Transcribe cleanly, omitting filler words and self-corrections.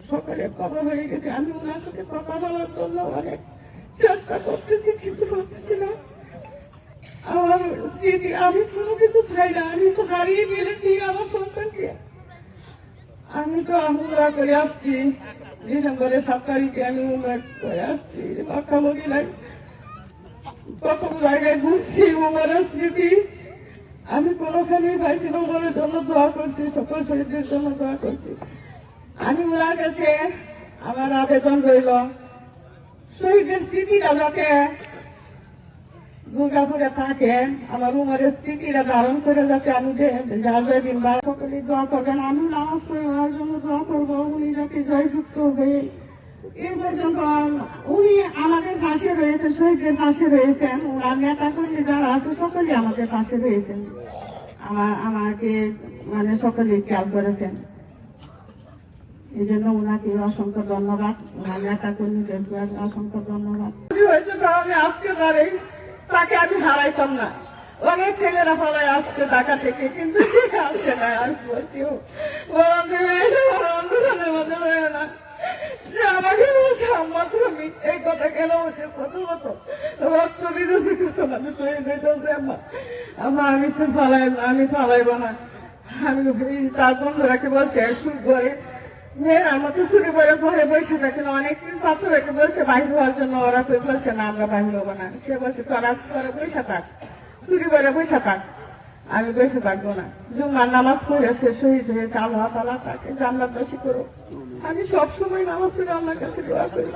সকালে কবর হয়ে গেছে। আমি ওনার সাথে কথা বলার জন্য অনেক চেষ্টা করতেছি, কিন্তু করতেছি না। আমার স্মৃতি, আমি কোনো কিছু চাই না। আমি তো হারিয়ে ফেলেছি আমার সন্তানকে। আমি তো উমরা করে আসছি, ডিসেম্বরের 7 তারিখে আমি উমরা করে আসছি মক্কা মদিনায়। প্রথম জায়গায় ঘুরছি, উমরের স্মৃতি আমি কোনোখানেই পাইছি না। উমরের জন্য দোয়া করছি, সকল শহীদদের জন্য দোয়া করছি। আমি ওনার কাছে আমার আবেদন রইল, শহীদের স্মৃতিটা যাতে দুর্গাপুরে থাকে, আমার উমরের স্মৃতিটা ধারণ করে যাতে আমি দিন বা সকলে দোয়া করবেন। আমি নামাজ পড়ে ওনার জন্য দোয়া করবো, উনি যাতে জয়যুক্ত হয়ে এ পর্যন্ত উনি আমাদের পাশে রয়েছেন, শহীদদের পাশে রয়েছেন। ওনার নেতা কর্মী যারা আছে সকলে আমাদের পাশে রয়েছেন, আমাকে মানে সকলে খেয়াল করেছেন। এই জন্য ওনাকে অসংখ্য ধন্যবাদ, ওনার নেতা কর্মীদের অসংখ্য ধন্যবাদ। হয়েছে তাহলে আজকে দাঁড়িয়ে তাকে আমি হারাইতাম না। অনেক ছেলেরা ফলায় আসছে ঢাকা থেকে, কিন্তু সে আসছে না। আর কেউ আন্দোলনের মধ্যে রয়ে না, সে আমাকে বলছে আম্মা তুমি এই কথা কেন হচ্ছে, প্রথমত রক্ত বিরোধী ঘটনা শহীদ হইতেছে। আম্মা আমি সে ফালাই না, আমি ফালাইব না। আমি তার বন্ধুরাকে বলছে শুরু করে মেয়েরা মতো চুরি করে ঘরে বসে থাকে না। অনেকদিন ছাত্রকে বলছে বাহির হওয়ার জন্য, ওরা কেউ বলছে না আমরা বাহির হবো না। সে বলছে তোরা ঘরে বসে থাক, চুরি করে বসে থাক, আমি বসে থাকবো না। জুম্মার নামাজ পড়ে সে শহীদ হয়েছে, আল্লাহ তাআলা তাকে জান্নাতবাসী করুক। আমি সবসময় নামাজ পড়ে আল্লাহর কাছে দোয়া করি।